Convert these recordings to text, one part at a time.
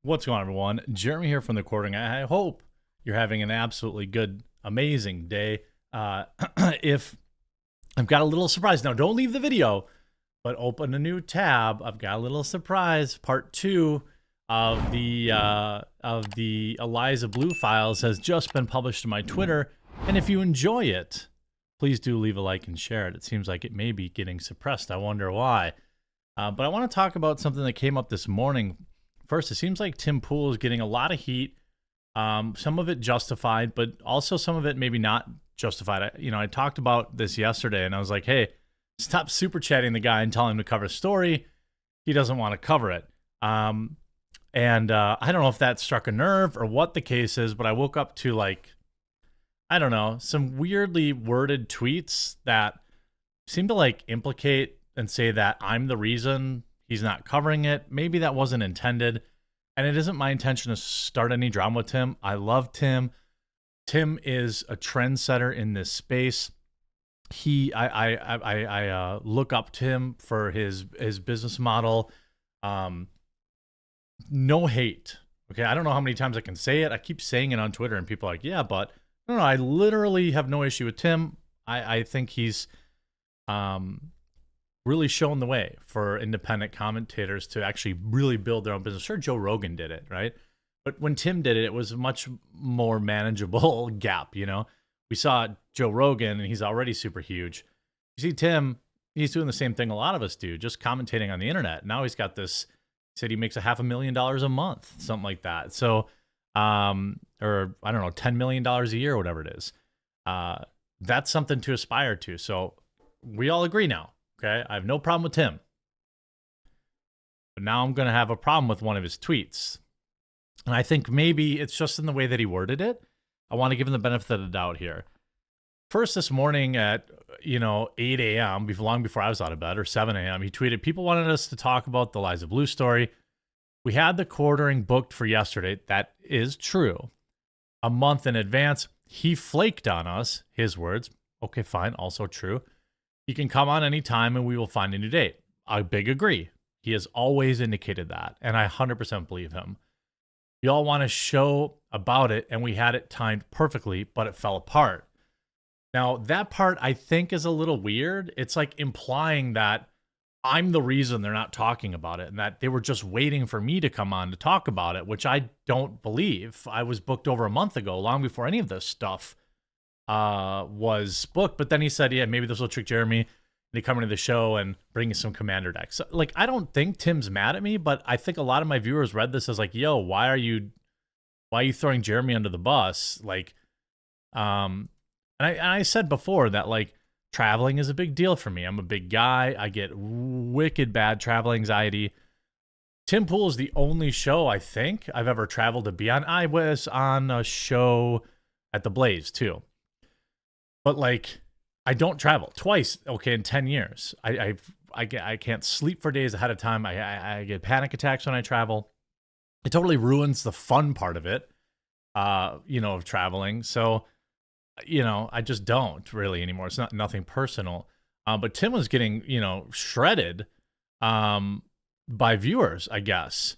What's going on, everyone? Jeremy here from TheQuartering. I hope you're having an absolutely good, amazing day. If I've got a little surprise. Now, don't leave the video, but open a new tab. I've got a little surprise. Part 2 of the Eliza Bleu files has just been published to my Twitter. And if you enjoy it, please do leave a like and share it. It seems like it may be getting suppressed. I wonder why. But I want to talk about something that came up this morning. First, it seems like Tim Pool is getting a lot of heat. Some of it justified, but also some of it maybe not justified. I talked about this yesterday, and I was like, hey, stop super chatting the guy and telling him to cover a story. He doesn't want to cover it. I don't know if that struck a nerve or what the case is, but I woke up to, like, I don't know, some weirdly worded tweets that seem to, like, implicate and say that I'm the reason he's not covering it. Maybe that wasn't intended. And it isn't my intention to start any drama with Tim. I love Tim. Tim is a trendsetter in this space. I look up to him for his business model. No hate. Okay, I don't know how many times I can say it. I keep saying it on Twitter, and people are like, yeah, but no, I literally have no issue with Tim. I think he's really shown the way for independent commentators to actually really build their own business. Sure, Joe Rogan did it, right? But when Tim did it, it was a much more manageable gap, We saw Joe Rogan, and he's already super huge. You see Tim, he's doing the same thing a lot of us do, just commentating on the internet. Now he's got this, he said he makes $500,000 a month, something like that. So, or I don't know, $10 million a year or whatever it is. That's something to aspire to. So we all agree now. Okay, I have no problem with Tim. But now I'm going to have a problem with one of his tweets. And I think maybe it's just in the way that he worded it. I want to give him the benefit of the doubt here. First, this morning at, 8 a.m., long before I was out of bed, or 7 a.m., he tweeted, people wanted us to talk about the Eliza Bleu story. We had TheQuartering booked for yesterday. That is true. A month in advance. He flaked on us, his words. Okay, fine, also true. He can come on any time and we will find a new date. I big agree. He has always indicated that, and I 100% believe him. You all want to show about it, and we had it timed perfectly, but it fell apart. Now, that part I think is a little weird. It's like implying that I'm the reason they're not talking about it and that they were just waiting for me to come on to talk about it, which I don't believe. I was booked over a month ago, long before any of this stuff was booked. But then he said, yeah, maybe this will trick Jeremy into coming to the show and bringing some commander decks. So, like, I don't think Tim's mad at me, but I think a lot of my viewers read this as like, yo, why are you throwing Jeremy under the bus? Like, and I said before that, like, traveling is a big deal for me. I'm a big guy. I get wicked bad travel anxiety. Tim Pool is the only show I think I've ever traveled to be on. I was on a show at the Blaze too. But, like, I don't travel twice, okay, in 10 years. I can't sleep for days ahead of time. I get panic attacks when I travel. It totally ruins the fun part of it, of traveling. So, I just don't really anymore. It's nothing personal. But Tim was getting, shredded by viewers, I guess.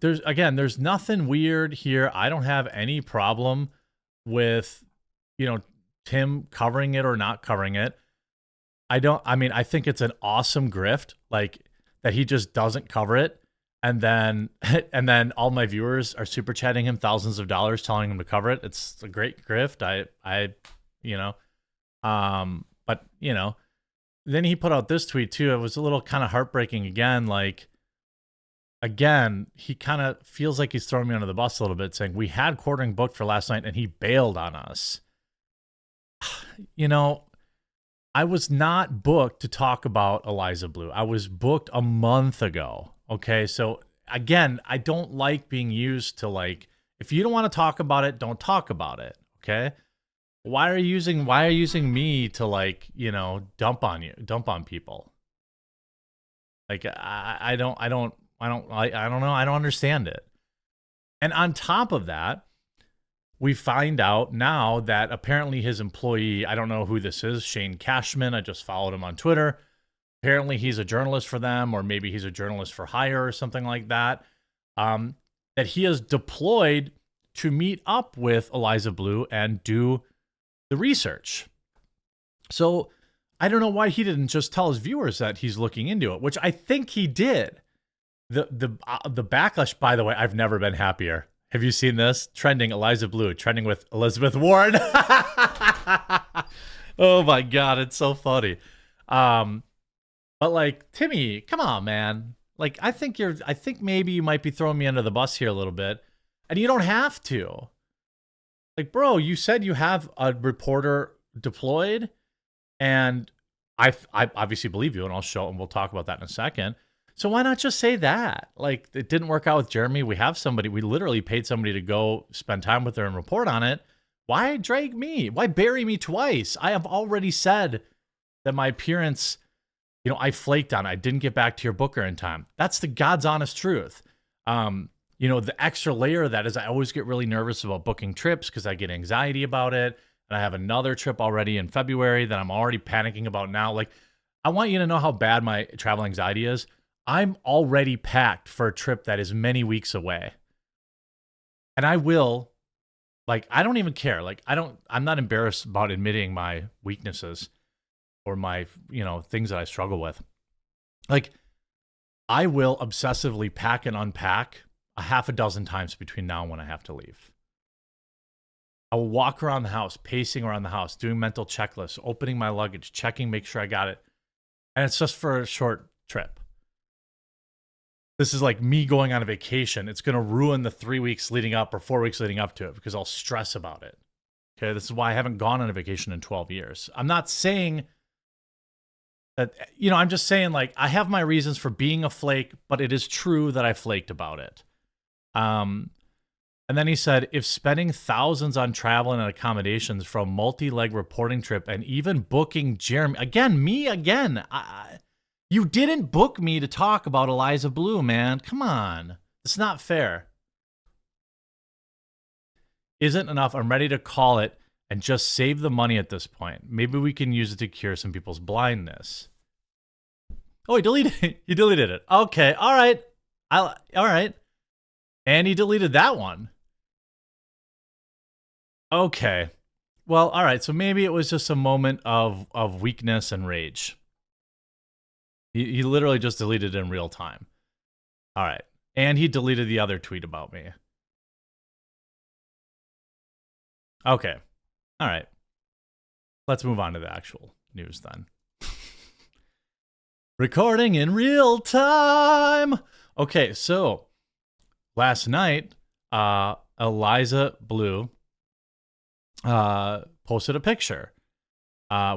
There's nothing weird here. I don't have any problem with, Tim covering it or not covering it. I think it's an awesome grift, like, that he just doesn't cover it. And then all my viewers are super chatting him thousands of dollars telling him to cover it. It's a great grift. But then he put out this tweet too. It was a little kind of heartbreaking again. Like, again, he kind of feels like he's throwing me under the bus a little bit, saying we had quartering booked for last night and he bailed on us. I was not booked to talk about Eliza Bleu. I was booked a month ago. Okay. So again, I don't like being used to, like, if you don't want to talk about it, don't talk about it. Okay. Why are you using me to, like, dump on people? Like, I don't know. I don't understand it. And on top of that, we find out now that apparently his employee, I don't know who this is, Shane Cashman, I just followed him on Twitter. Apparently he's a journalist for them, or maybe he's a journalist for hire or something like that. that he has deployed to meet up with Eliza Bleu and do the research. So I don't know why he didn't just tell his viewers that he's looking into it, which I think he did. The backlash, by the way, I've never been happier. Have you seen this? Trending Eliza Bleu, trending with Elizabeth Warren. Oh my God, it's so funny. But like, Timmy, come on, man. Like, I think maybe you might be throwing me under the bus here a little bit, and you don't have to. Like, bro, you said you have a reporter deployed, and I obviously believe you, and we'll talk about that in a second. So why not just say that? Like, it didn't work out with Jeremy. We have somebody, we literally paid somebody to go spend time with her and report on it. Why drag me? Why bury me twice? I have already said that my appearance, I flaked on it. I didn't get back to your booker in time. That's the God's honest truth. The extra layer of that is I always get really nervous about booking trips because I get anxiety about it. And I have another trip already in February that I'm already panicking about now. Like, I want you to know how bad my travel anxiety is. I'm already packed for a trip that is many weeks away. And I will, like, I don't even care. Like, I'm not embarrassed about admitting my weaknesses or my, things that I struggle with. Like, I will obsessively pack and unpack a half a dozen times between now and when I have to leave. I will walk around the house, pacing around the house, doing mental checklists, opening my luggage, checking, make sure I got it. And it's just for a short trip. This is like me going on a vacation. It's going to ruin the 3 weeks leading up or 4 weeks leading up to it because I'll stress about it. Okay, this is why I haven't gone on a vacation in 12 years. I'm not saying that, I'm just saying, like, I have my reasons for being a flake, but it is true that I flaked about it. And then he said, if spending thousands on travel and accommodations for a multi-leg reporting trip and even booking Jeremy, me again, you didn't book me to talk about Eliza Bleu, man. Come on. It's not fair. Isn't enough. I'm ready to call it and just save the money at this point. Maybe we can use it to cure some people's blindness. Oh, he deleted it. He deleted it. Okay. All right. All right. And he deleted that one. Okay. Well, all right. So maybe it was just a moment of weakness and rage. He literally just deleted it in real time. All right. And he deleted the other tweet about me. Okay. All right. Let's move on to the actual news then. Recording in real time. Okay, so last night, Eliza Bleu posted a picture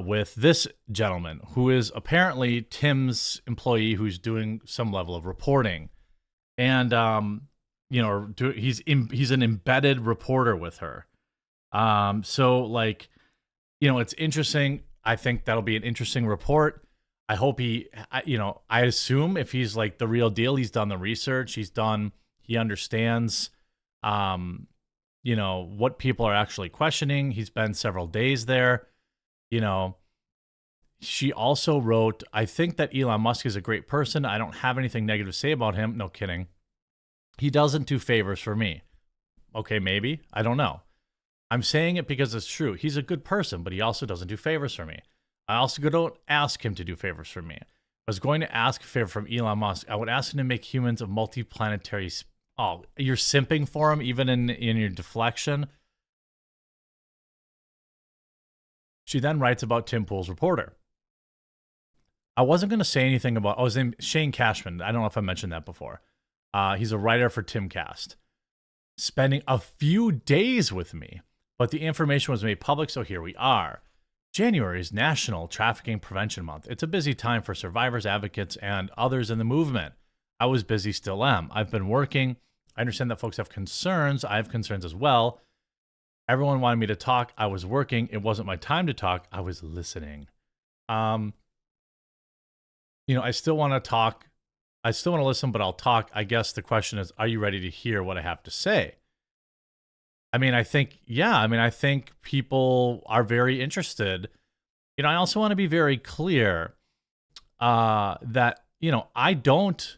with this gentleman who is apparently Tim's employee who's doing some level of reporting. And, he's an embedded reporter with her. So, like, it's interesting. I think that'll be an interesting report. I hope I assume if he's like the real deal, he's done the research, he understands, what people are actually questioning. He's been several days there. She also wrote, I think that Elon Musk is a great person. I don't have anything negative to say about him. No kidding. He doesn't do favors for me. Okay, maybe. I don't know. I'm saying it because it's true. He's a good person, but he also doesn't do favors for me. I also don't ask him to do favors for me. If I was going to ask a favor from Elon Musk, I would ask him to make humans a multi-planetary... Oh, you're simping for him even in your deflection? She then writes about Tim Pool's reporter. I wasn't going to say anything about... Oh, his name Shane Cashman. I don't know if I mentioned that before. He's a writer for Timcast. Spending a few days with me, but the information was made public, so here we are. January is National Trafficking Prevention Month. It's a busy time for survivors, advocates, and others in the movement. I was busy, still am. I've been working. I understand that folks have concerns. I have concerns as well. Everyone wanted me to talk. I was working. It wasn't my time to talk. I was listening. I still want to talk. I still want to listen, but I'll talk. I guess the question is, are you ready to hear what I have to say? I think people are very interested. I also want to be very clear that, I don't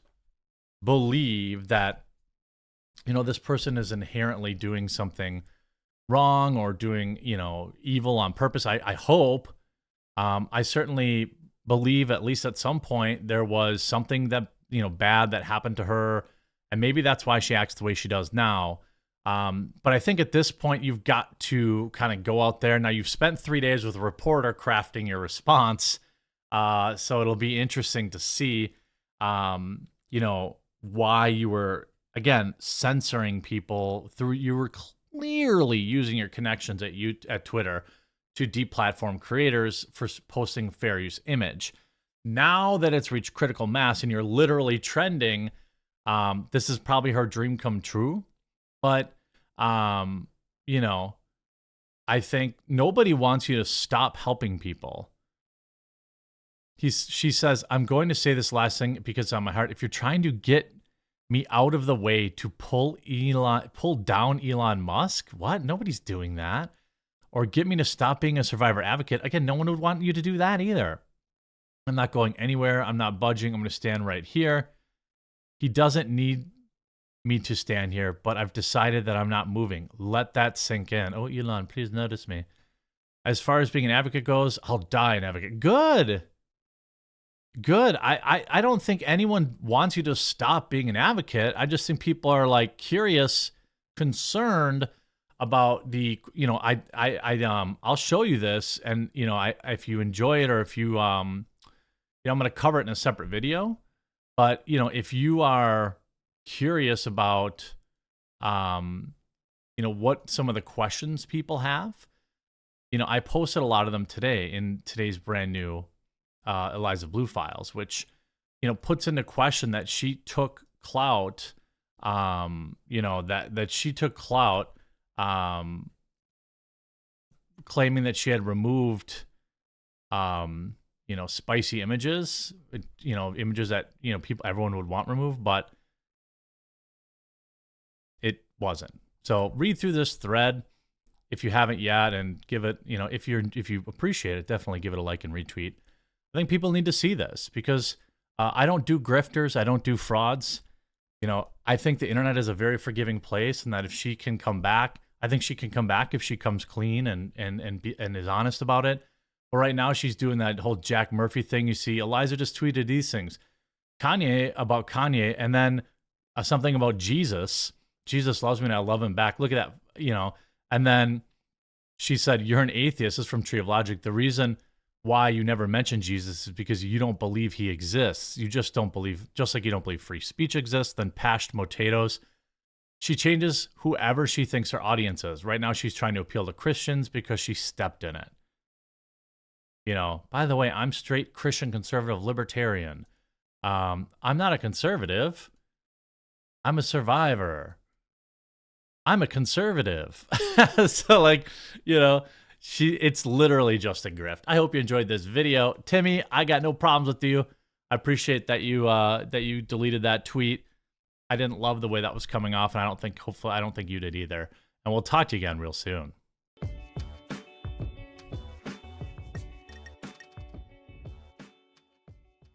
believe that this person is inherently doing something wrong or doing, evil on purpose. I hope. I certainly believe at least at some point there was something that, bad that happened to her. And maybe that's why she acts the way she does now. But I think at this point, you've got to kind of go out there. Now, you've spent 3 days with a reporter crafting your response. So it'll be interesting to see, why you were, again, censoring people through, you were clearly using your connections at Twitter to deplatform creators for posting fair use image. Now that it's reached critical mass and you're literally trending, this is probably her dream come true. But, I think nobody wants you to stop helping people. She says, I'm going to say this last thing because it's on my heart. If you're trying to get me out of the way to pull down Elon Musk, what? Nobody's doing that. Or get me to stop being a survivor advocate. Again, no one would want you to do that either. I'm not going anywhere. I'm not budging. I'm going to stand right here. He doesn't need me to stand here, but I've decided that I'm not moving. Let that sink in. Oh, Elon, please notice me. As far as being an advocate goes, I'll die an advocate. Good. I don't think anyone wants you to stop being an advocate. I just think people are like curious, concerned about the, I'll show you this, and if you enjoy it, or if you I'm going to cover it in a separate video. But if you are curious about what some of the questions people have, I posted a lot of them today in today's brand new Eliza Bleu files, which puts into question that she took clout, that she took clout, claiming that she had removed spicy images, images that everyone would want removed, but it wasn't. So read through this thread if you haven't yet, and give it, if you appreciate it, definitely give it a like and retweet. I think people need to see this because I don't do grifters. I don't do frauds. I think the internet is a very forgiving place, and that if she can come back, I think she can come back if she comes clean and is honest about it. But right now she's doing that whole Jack Murphy thing. You see, Eliza just tweeted these things. About Kanye, and then something about Jesus. Jesus loves me and I love him back. Look at that, And then she said, you're an atheist. This is from Tree of Logic. The reason why you never mention Jesus is because you don't believe he exists. You just don't believe, just like you don't believe free speech exists. Then pashed potatoes. She changes whoever she thinks her audience is. Right now she's trying to appeal to Christians because she stepped in it. By the way, I'm straight Christian conservative libertarian. I'm not a conservative. I'm a survivor. I'm a conservative. So it's literally just a grift. I hope you enjoyed this video. Timmy, I got no problems with you. I appreciate that you deleted that tweet. I didn't love the way that was coming off, and I don't think you did either. And we'll talk to you again real soon.